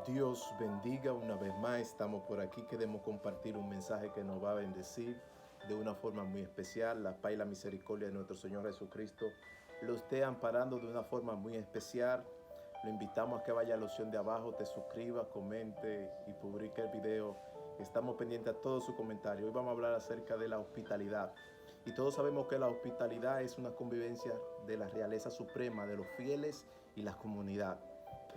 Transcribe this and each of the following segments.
Dios bendiga una vez más. Estamos por aquí. Queremos compartir un mensaje que nos va a bendecir de una forma muy especial. La paz y la misericordia de nuestro Señor Jesucristo lo esté amparando de una forma muy especial. Lo invitamos a que vaya a la opción de abajo, te suscriba, comente y publique el video. Estamos pendientes a todos sus comentarios. Hoy vamos a hablar acerca de la hospitalidad. Y todos sabemos que la hospitalidad es una convivencia de la realeza suprema, de los fieles y la comunidad.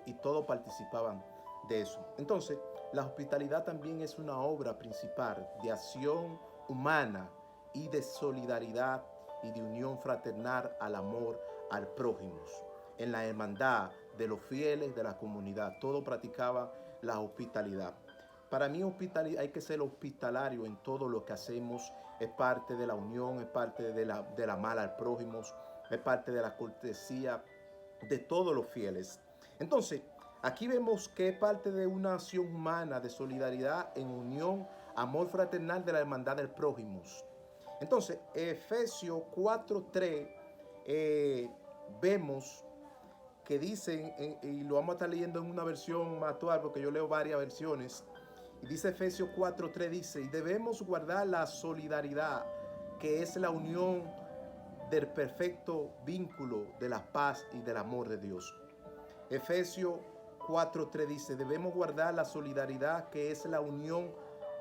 Y todos participaban de eso. Entonces, la hospitalidad también es una obra principal de acción humana y de solidaridad y de unión fraternal al amor al prójimo. En la hermandad de los fieles de la comunidad, todo practicaba la hospitalidad. Para mí hay que ser hospitalario en todo lo que hacemos. Es parte de la unión, es parte de la mala al prójimo, es parte de la cortesía de todos los fieles. Entonces, aquí vemos que es parte de una acción humana de solidaridad en unión, amor fraternal de la hermandad del prójimo. Entonces, Efesios 4:3 vemos que dicen, y lo vamos a estar leyendo en una versión actual porque yo leo varias versiones, y dice Efesios 4:3, dice, y debemos guardar la solidaridad, que es la unión del perfecto vínculo de la paz y del amor de Dios. Efesios 4:3 dice, debemos guardar la solidaridad, que es la unión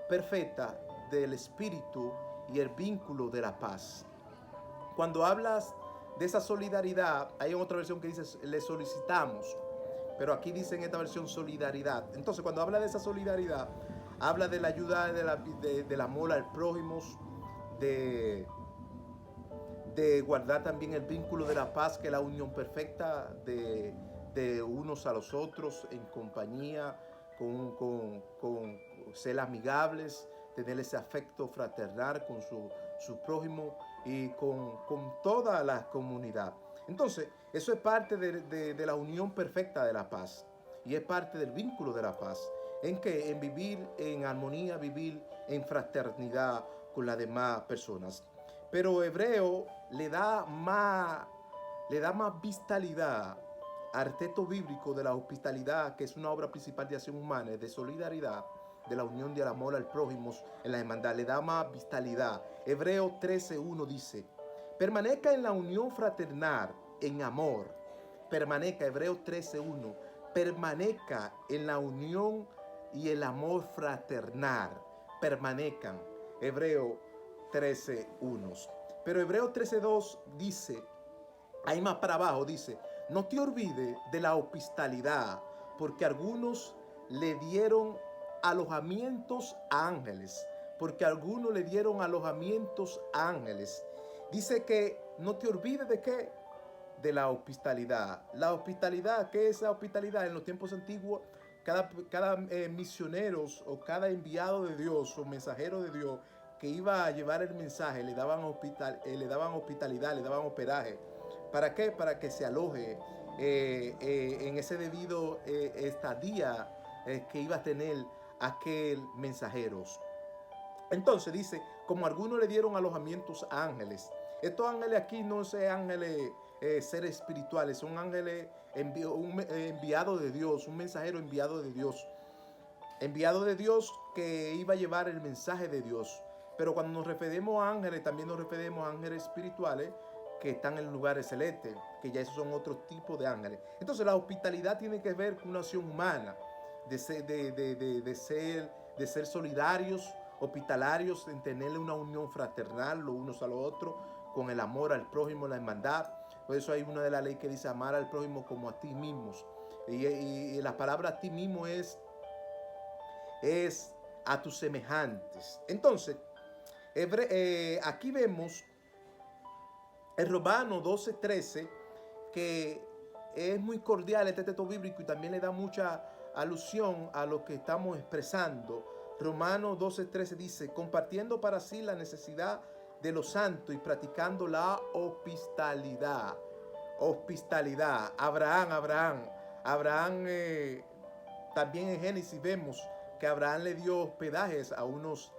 perfecta del Espíritu y el vínculo de la paz. Cuando hablas de esa solidaridad, hay otra versión que dice, le solicitamos, pero aquí dice en esta versión solidaridad. Entonces, cuando habla de esa solidaridad, habla de la ayuda, del amor al prójimo, de guardar también el vínculo de la paz, que es la unión perfecta de unos a los otros en compañía, con ser amigables, tener ese afecto fraternal con su prójimo y con toda la comunidad. Entonces, eso es parte de la unión perfecta de la paz y es parte del vínculo de la paz. ¿En qué? En vivir en armonía, vivir en fraternidad con las demás personas. Pero Hebreo le da más vitalidad al texto bíblico de la hospitalidad, que es una obra principal de acción humana, de solidaridad, de la unión del amor al prójimo en la hermandad. Le da más vitalidad. Hebreo 13:1 dice, permanezca en la unión fraternal, en amor. Permanezca, Hebreo 13:1, permanezca en la unión y el amor fraternal. Permanezcan. Hebreo 13:1. Pero Hebreo 13:2 dice, ahí más para abajo dice, no te olvides de la hospitalidad, porque algunos le dieron alojamientos a ángeles. Porque algunos le dieron alojamientos a ángeles. Dice que no te olvides de qué, de la hospitalidad. La hospitalidad, ¿qué es la hospitalidad? En los tiempos antiguos, cada misioneros o cada enviado de Dios o mensajero de Dios que iba a llevar el mensaje, le daban hospitalidad, le daban hospedaje. ¿Para qué? Para que se aloje en ese debido estadía que iba a tener aquel mensajero. Entonces dice, como algunos le dieron alojamientos a ángeles. Estos ángeles aquí no son ángeles seres espirituales, son ángeles enviados de Dios, un mensajero enviado de Dios. Enviado de Dios que iba a llevar el mensaje de Dios. Pero cuando nos referimos a ángeles, también nos referimos a ángeles espirituales que están en lugares celestes, que ya esos son otros tipos de ángeles. Entonces la hospitalidad tiene que ver con una acción humana, de ser solidarios, hospitalarios, en tener una unión fraternal los unos a los otros, con el amor al prójimo, la hermandad. Por eso hay una de las leyes que dice amar al prójimo como a ti mismos. Y la palabra a ti mismo es a tus semejantes. Entonces, aquí vemos el Romano 12:13, que es muy cordial este texto bíblico y también le da mucha alusión a lo que estamos expresando. Romano 12:13 dice, compartiendo para sí la necesidad de los santos y practicando la hospitalidad. Hospitalidad. Abraham, también en Génesis vemos que Abraham le dio hospedajes a unos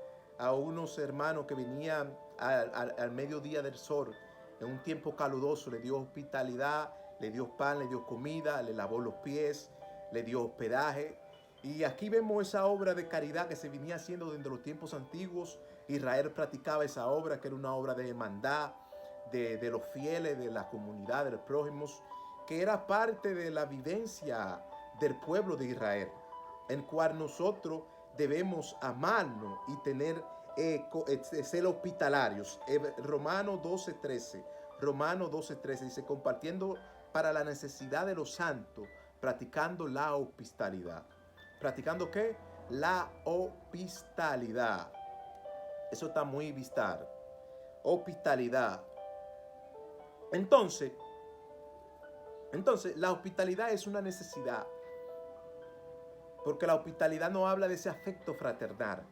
hermanos que venían al mediodía del sol, en un tiempo caluroso. Le dio hospitalidad, le dio pan, le dio comida, le lavó los pies, le dio hospedaje. Y aquí vemos esa obra de caridad que se venía haciendo desde los tiempos antiguos. Israel practicaba esa obra, que era una obra de hermandad, de los fieles, de la comunidad, de los prójimos, que era parte de la vivencia del pueblo de Israel, en cual nosotros debemos amarnos y tener ser hospitalarios. Romanos 12:13. Romanos 12:13 dice, compartiendo para la necesidad de los santos, practicando la hospitalidad. ¿Practicando qué? La hospitalidad. Eso está muy vistar. Hospitalidad. Entonces, la hospitalidad es una necesidad. Porque la hospitalidad no habla de ese afecto fraternal,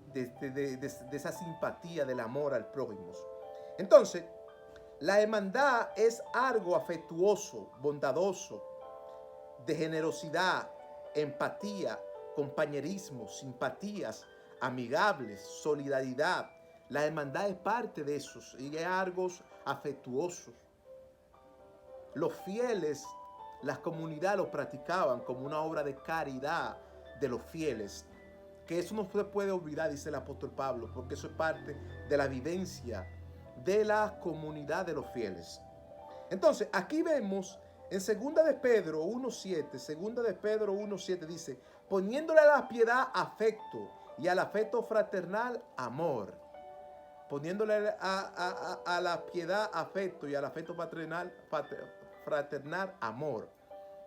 de esa simpatía, del amor al prójimo. Entonces, la hermandad es algo afectuoso, bondadoso, de generosidad, empatía, compañerismo, simpatías, amigables, solidaridad. La hermandad es parte de esos y es algo afectuoso. Los fieles, las comunidades lo practicaban como una obra de caridad de los fieles. Que eso no se puede olvidar, dice el apóstol Pablo, porque eso es parte de la vivencia de la comunidad de los fieles. Entonces, aquí vemos en 2 de Pedro 1:7, 2 de Pedro 1:7 dice, poniéndole a la piedad afecto y al afecto fraternal amor. Poniéndole a la piedad afecto y al afecto fraternal amor.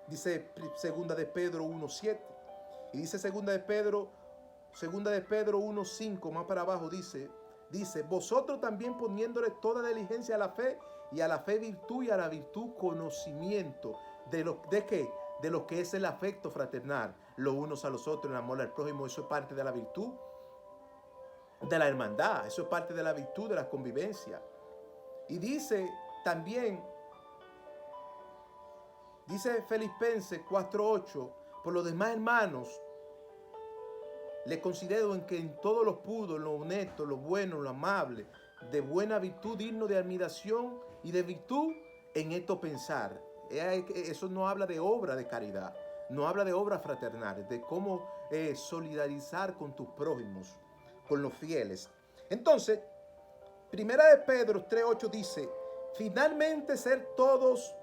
Dice 2 de Pedro 1:7. Y dice 2 de Pedro 1:5, más para abajo dice, vosotros también poniéndole toda diligencia a la fe, y a la fe virtud, y a la virtud conocimiento. ¿De qué? De lo que es el afecto fraternal, los unos a los otros, el amor al prójimo. Eso es parte de la virtud de la hermandad, eso es parte de la virtud de la convivencia. Y dice también, dice Filipenses 4:8, por los demás hermanos, le considero en que en todo lo puro, lo honesto, lo bueno, lo amable, de buena virtud, digno de admiración y de virtud, en esto pensar. Eso no habla de obra de caridad, no habla de obras fraternales, de cómo solidarizar con tus prójimos, con los fieles. Entonces, 1 de Pedro 3:8 dice, finalmente ser todos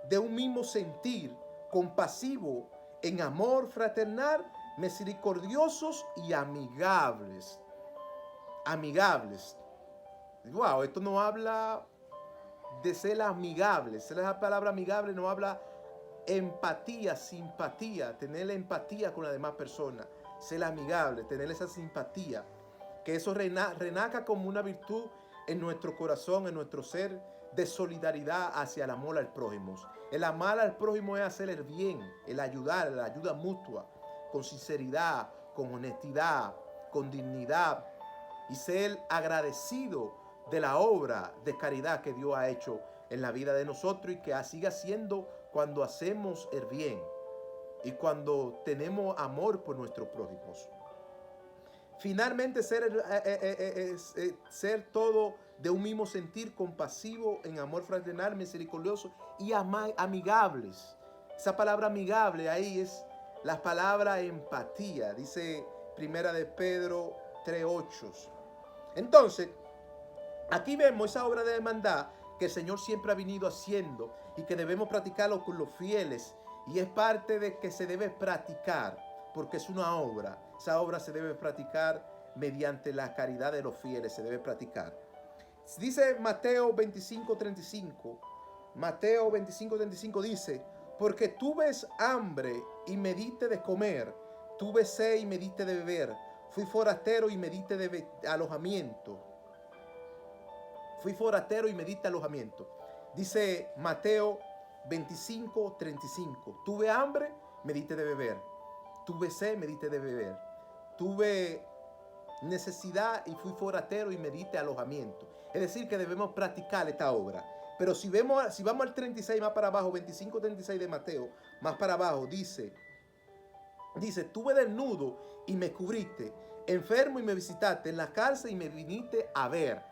de un mismo sentir, compasivo, en amor fraternal, misericordiosos y amigables. Amigables. Wow, esto no habla de ser amigables. La palabra amigable no habla empatía, simpatía, tener empatía con la demás persona, ser amigable, tener esa simpatía, que eso renaca como una virtud en nuestro corazón, en nuestro ser, de solidaridad hacia el amor al prójimo. El amar al prójimo es hacer el bien, el ayudar, la ayuda mutua, con sinceridad, con honestidad, con dignidad, y ser agradecido de la obra de caridad que Dios ha hecho en la vida de nosotros y que siga siendo cuando hacemos el bien y cuando tenemos amor por nuestros prójimos. Finalmente, ser todo de un mismo sentir, compasivo, en amor fraternal, misericordioso y amigables. Esa palabra amigable ahí es la palabra empatía, dice 1 de Pedro 3:8. Entonces, aquí vemos esa obra de hermandad que el Señor siempre ha venido haciendo y que debemos practicarlo con los fieles, y es parte de que se debe practicar porque es una obra. Esa obra se debe practicar mediante la caridad de los fieles, se debe practicar. Dice Mateo 25:35. Mateo 25:35 dice, porque tuve hambre y me diste de comer, tuve sed y me diste de beber, fui forastero y me diste de alojamiento. Fui forastero y me diste alojamiento. Dice Mateo 25:35. Tuve hambre, me diste de beber. Tuve sed, me diste de beber. Tuve necesidad y fui forastero y me diste alojamiento. Es decir, que debemos practicar esta obra. Pero si vamos al 36 más para abajo, 25:36 de Mateo, más para abajo, dice, tuve desnudo y me cubriste, enfermo y me visitaste, en la cárcel y me viniste a ver.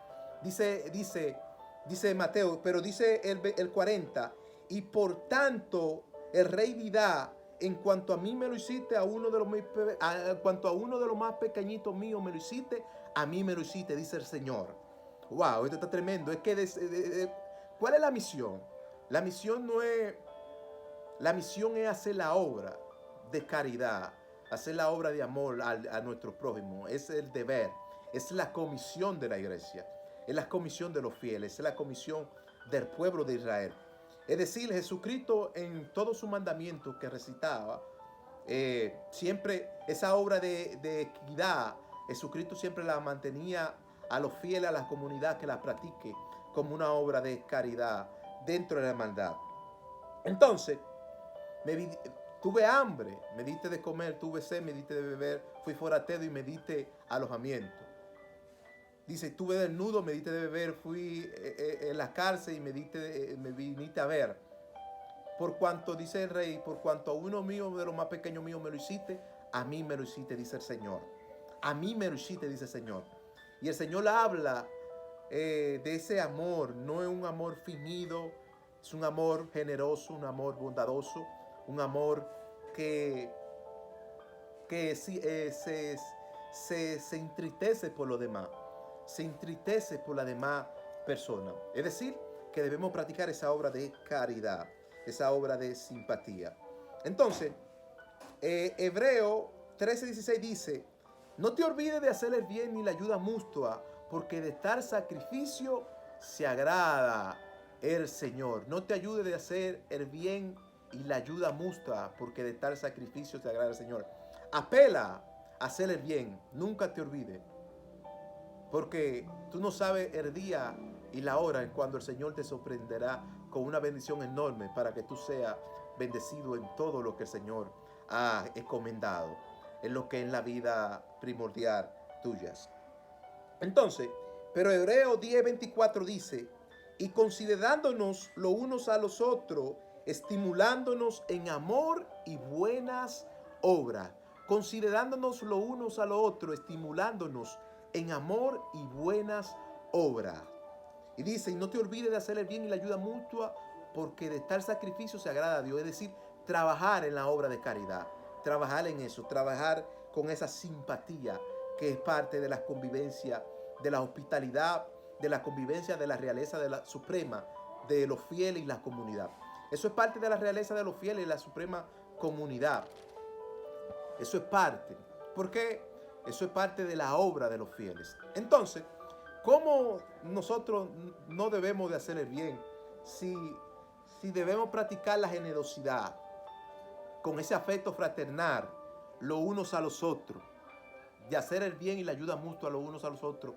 Dice Mateo, pero dice el 40, y por tanto el rey dirá en cuanto a mí me lo hiciste, a uno de los en cuanto a uno de los más pequeñitos míos me lo hiciste, a mí me lo hiciste, dice el Señor. Wow, esto está tremendo. Es que ¿cuál es la misión? La misión no es, la misión es hacer la obra de caridad, hacer la obra de amor a nuestro prójimo. Es el deber, es la comisión de la iglesia, es la comisión de los fieles, es la comisión del pueblo de Israel. Es decir, Jesucristo en todos sus mandamientos que recitaba, siempre esa obra de equidad, Jesucristo siempre la mantenía a los fieles, a la comunidad que la practique, como una obra de caridad dentro de la hermandad. Entonces, tuve hambre, me diste de comer, tuve sed, me diste de beber, fui forastero y me diste alojamiento. Dice, estuve desnudo, me diste de beber, fui en la cárcel y me viniste a ver. Por cuanto, dice el rey, por cuanto a uno mío, de los más pequeños míos, me lo hiciste, a mí me lo hiciste, dice el Señor. A mí me lo hiciste, dice el Señor. Y el Señor habla de ese amor, no es un amor fingido, es un amor generoso, un amor bondadoso, un amor que se entristece por los demás, se entristece por las demás personas. Es decir, que debemos practicar esa obra de caridad, esa obra de simpatía. Entonces, Hebreo 13:16 dice, no te olvides de hacer el bien ni la ayuda mutua, porque de tal sacrificio se agrada el Señor. No te ayudes de hacer el bien y la ayuda mutua, porque de tal sacrificio se agrada el Señor. Apela a hacer el bien, nunca te olvides, porque tú no sabes el día y la hora en cuando el Señor te sorprenderá con una bendición enorme para que tú seas bendecido en todo lo que el Señor ha encomendado, en lo que es la vida primordial tuyas. Entonces, pero Hebreo 10:24 dice, y considerándonos los unos a los otros, estimulándonos en amor y buenas obras. Considerándonos los unos a los otros, estimulándonos en amor y buenas obras. Y dice, y no te olvides de hacer el bien y la ayuda mutua, porque de tal sacrificio se agrada a Dios. Es decir, trabajar en la obra de caridad, trabajar en eso, trabajar con esa simpatía que es parte de la convivencia, de la hospitalidad, de la convivencia de la realeza de la suprema, de los fieles y la comunidad. Eso es parte de la realeza de los fieles y la suprema comunidad. Eso es parte. ¿Por qué? Eso es parte de la obra de los fieles. Entonces, ¿cómo nosotros no debemos de hacer el bien si debemos practicar la generosidad con ese afecto fraternal los unos a los otros, de hacer el bien y la ayuda mutua los unos a los otros,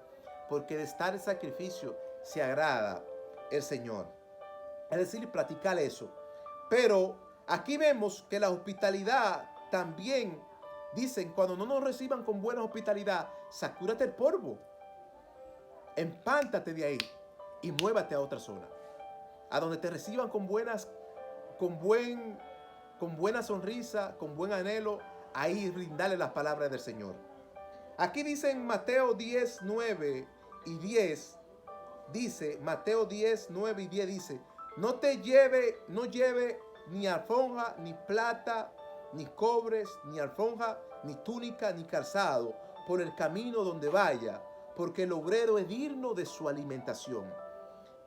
porque de estar en sacrificio se agrada el Señor? Es decir, practicar eso. Pero aquí vemos que la hospitalidad también, dicen, cuando no nos reciban con buena hospitalidad, sacúrate el polvo, empántate de ahí y muévate a otra zona, a donde te reciban con buena sonrisa, con buen anhelo, ahí brindarle las palabras del Señor. Aquí dice en Mateo 10, 9 y 10, dice, Mateo 10, 9 y 10 dice, no lleve ni alforja, ni plata, ni cobres, ni alforja, ni túnica, ni calzado, por el camino donde vaya, porque el obrero es digno de su alimentación.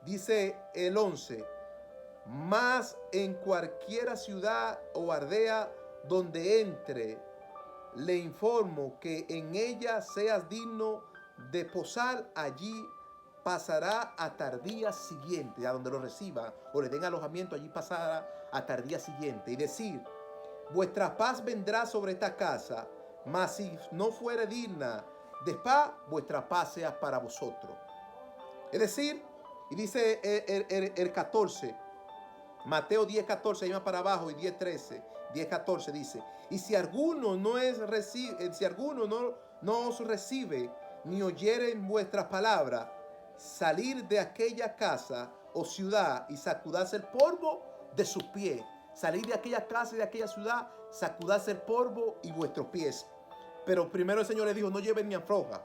Dice el 11, mas en cualquiera ciudad o aldea donde entre, le informo que en ella seas digno de posar, allí pasará hasta el día siguiente, a donde lo reciba o le den alojamiento, allí pasará hasta el día siguiente. Y decir, vuestra paz vendrá sobre esta casa, mas si no fuere digna de paz, vuestra paz sea para vosotros. Es decir, y dice el 14, Mateo 10:14, ahí más para abajo, y 10:13, 10:14 dice, y si alguno no os recibe, ni oyeren vuestras palabras, salir de aquella casa o ciudad y sacudarse el polvo de sus pies. Salir de aquella casa y de aquella ciudad, sacudarse el polvo y vuestros pies. Pero primero el Señor le dijo, no lleven ni alforja,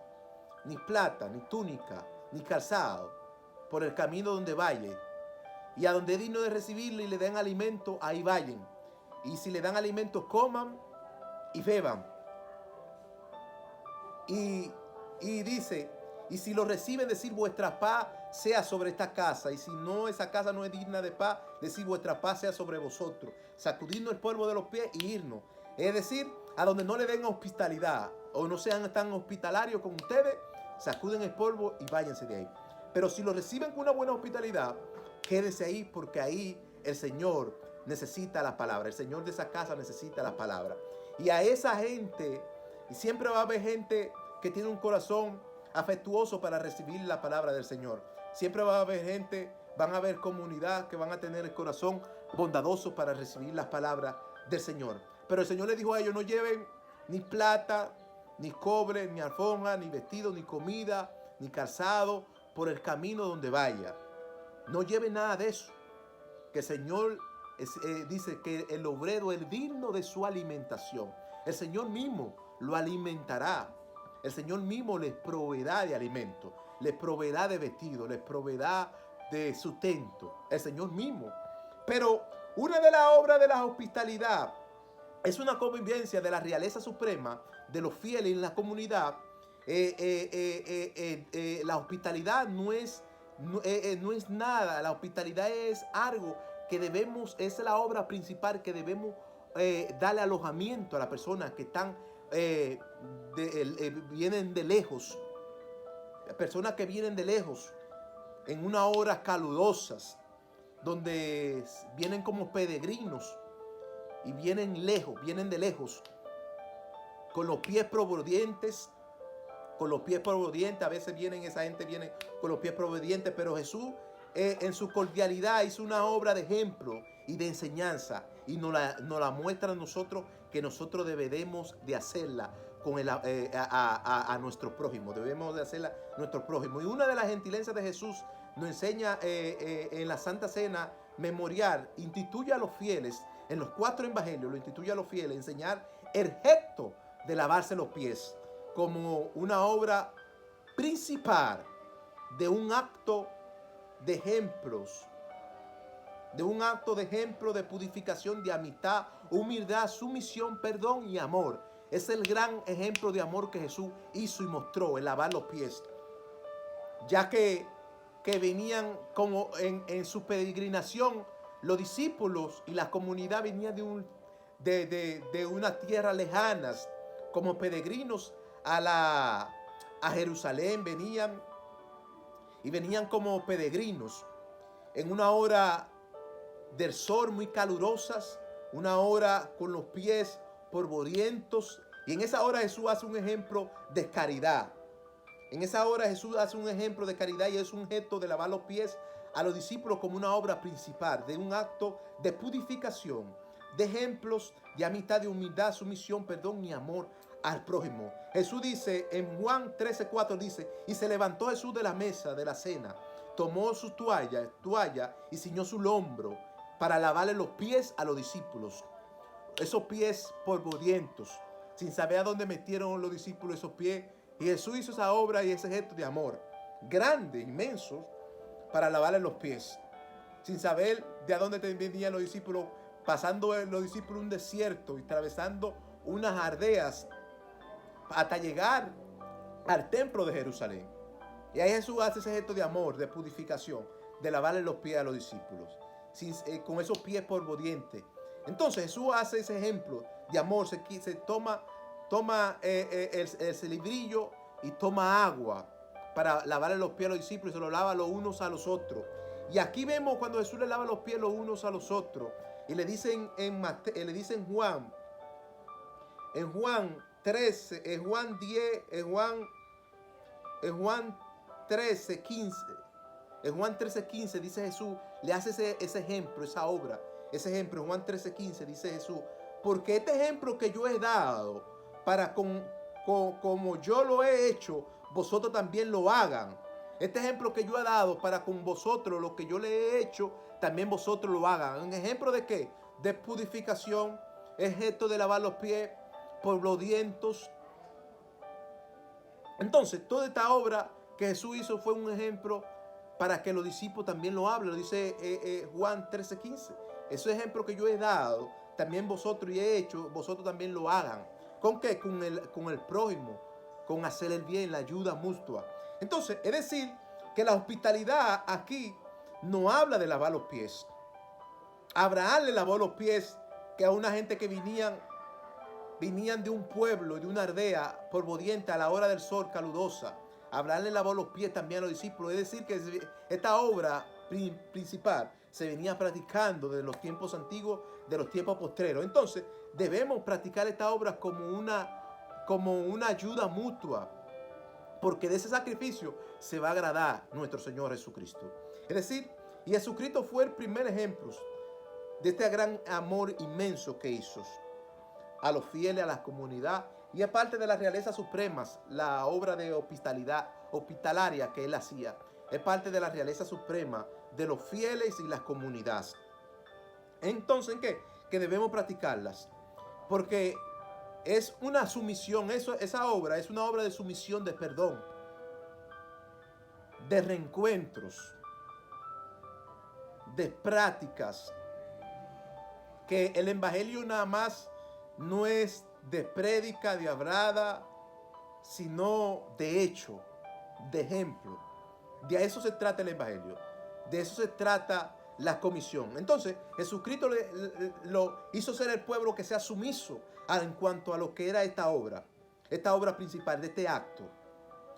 ni plata, ni túnica, ni calzado, por el camino donde vayan. Y a donde es digno de recibirle y le den alimento, ahí vayan. Y si le dan alimento, coman y beban. Y dice, y si lo reciben, decir vuestra paz sea sobre esta casa. Y si no, esa casa no es digna de paz, decir vuestra paz sea sobre vosotros. Sacudirnos el polvo de los pies y irnos. Es decir, a donde no le den hospitalidad o no sean tan hospitalarios con ustedes, sacuden el polvo y váyanse de ahí. Pero si lo reciben con una buena hospitalidad, quédense ahí, porque ahí el Señor necesita la palabra. El Señor de esa casa necesita la palabra. Y a esa gente, y siempre va a haber gente que tiene un corazón afectuoso para recibir la palabra del Señor. Siempre va a haber gente, van a haber comunidad que van a tener el corazón bondadoso para recibir las palabras del Señor. Pero el Señor le dijo a ellos, no lleven ni plata, ni cobre, ni alfombra, ni vestido, ni comida, ni calzado por el camino donde vaya. No lleven nada de eso. Que el Señor dice que el obrero es digno de su alimentación. El Señor mismo lo alimentará. El Señor mismo les proveerá de alimento, les proveerá de vestido, les proveerá de sustento. El Señor mismo. Pero una de las obras de la hospitalidad es una convivencia de la realeza suprema, de los fieles en la comunidad. La hospitalidad no es nada. La hospitalidad es algo que debemos, es la obra principal que debemos darle alojamiento a las personas que están vienen de lejos, personas que vienen de lejos en unas horas calurosas, donde vienen como peregrinos y vienen lejos, vienen de lejos, con los pies provodientes, a veces esa gente viene con los pies provodientes, pero Jesús en su cordialidad hizo una obra de ejemplo y de enseñanza, y nos la muestra a nosotros, que nosotros debemos de hacerla con a nuestro prójimo, debemos de hacerla a nuestro prójimo. Y una de las gentilencias de Jesús nos enseña en la Santa Cena memorial, instituye a los fieles, en los 4 evangelios lo instituye a los fieles, enseñar el gesto de lavarse los pies como una obra principal de un acto de ejemplos, de purificación, de amistad, humildad, sumisión, perdón y amor. Es el gran ejemplo de amor que Jesús hizo y mostró, el lavar los pies. Ya que venían como en su peregrinación, los discípulos y la comunidad venían de unas tierras lejanas, como peregrinos a Jerusalén, venían como peregrinos en una hora del sol muy calurosas, una hora con los pies polvorientos, y en esa hora Jesús hace un ejemplo de caridad. En esa hora Jesús hace un ejemplo de caridad y es un gesto de lavar los pies a los discípulos como una obra principal, de un acto de purificación, de ejemplos de amistad, de humildad, sumisión, perdón y amor al prójimo. Jesús dice en Juan 13:4, dice, y se levantó Jesús de la mesa de la cena, tomó su toalla y ciñó su hombro para lavarle los pies a los discípulos. Esos pies polvorientos, sin saber a dónde metieron los discípulos esos pies. Y Jesús hizo esa obra y ese gesto de amor grande, inmenso, para lavarle los pies, sin saber de a dónde venían los discípulos, pasando los discípulos un desierto y atravesando unas aldeas hasta llegar al templo de Jerusalén. Y ahí Jesús hace ese gesto de amor, de purificación, de lavarle los pies a los discípulos, con esos pies polvorientos. Entonces Jesús hace ese ejemplo de amor, se toma el librillo y toma agua para lavarle los pies a los discípulos y se lo lava los unos a los otros. Y aquí vemos cuando Jesús le lava los pies los unos a los otros. Y le dicen en Juan 13, en Juan 10, en Juan 13, 15. En Juan 13, 15 dice Jesús, le hace ese ejemplo, esa obra. Ese ejemplo en Juan 13, 15 dice Jesús, porque este ejemplo que yo he dado, para como yo lo he hecho, vosotros también lo hagan. Este ejemplo que yo he dado para con vosotros, lo que yo le he hecho, también vosotros lo hagan. ¿Un ejemplo de qué? De purificación, el gesto de lavar los pies por los dientes. Entonces, toda esta obra que Jesús hizo fue un ejemplo para que los discípulos también lo hablen. Lo dice Juan 13:15. Ese ejemplo que yo he dado también vosotros y he hecho, vosotros también lo hagan. ¿Con qué? Con el prójimo, con hacer el bien, la ayuda mutua. Entonces, es decir, que la hospitalidad aquí no habla de lavar los pies. Abraham le lavó los pies que a una gente que venían de un pueblo, de una aldea polvorienta a la hora del sol calurosa. Abraham le lavó los pies también a los discípulos. Es decir, que esta obra principal se venía practicando desde los tiempos antiguos, de los tiempos postreros. Entonces, debemos practicar esta obra como una ayuda mutua, porque de ese sacrificio se va a agradar nuestro Señor Jesucristo. Es decir, y Jesucristo fue el primer ejemplo de este gran amor inmenso que hizo a los fieles, a la comunidad, y aparte de las realezas supremas, la obra de hospitalaria que él hacía, es parte de la realeza suprema de los fieles y las comunidades. Entonces, ¿en qué? Que debemos practicarlas, porque es una sumisión, esa obra es una obra de sumisión, de perdón, de reencuentros, de prácticas, que el evangelio nada más no es de prédica, de hablada, sino de hecho, de ejemplo. De eso se trata el evangelio, de eso se trata la comisión. Entonces, Jesucristo lo hizo ser el pueblo que sea sumiso en cuanto a lo que era esta obra principal de este acto.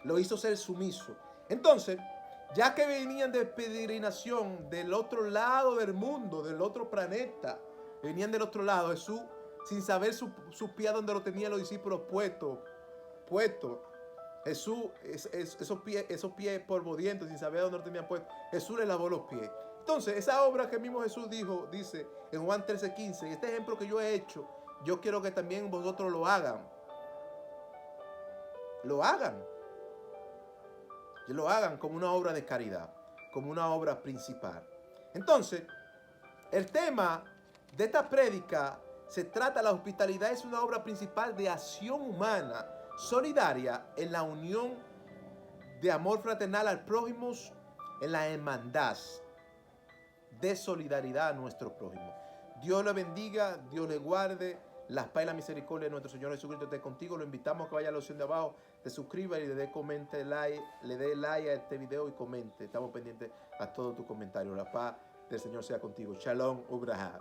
Lo hizo ser sumiso. Entonces, ya que venían de peregrinación del otro lado del mundo, del otro planeta, venían del otro lado, Jesús, sin saber su pie donde lo tenían los discípulos puestos. Jesús, esos pies polvorientos, sin saber dónde lo tenían puestos, Jesús le lavó los pies. Entonces, esa obra que mismo Jesús dice en Juan 13:15, este ejemplo que yo he hecho, yo quiero que también vosotros lo hagan. Lo hagan. Que lo hagan como una obra de caridad, como una obra principal. Entonces, el tema de esta prédica se trata, la hospitalidad es una obra principal de acción humana, solidaria en la unión de amor fraternal al prójimo, en la hermandad de solidaridad a nuestro prójimo. Dios le bendiga, Dios le guarde, la paz y la misericordia de nuestro Señor Jesucristo esté contigo. Lo invitamos a que vaya a la opción de abajo, se suscriba y le dé like a este video y comente. Estamos pendientes a todos tus comentarios. La paz del Señor sea contigo. Shalom Ubrahá.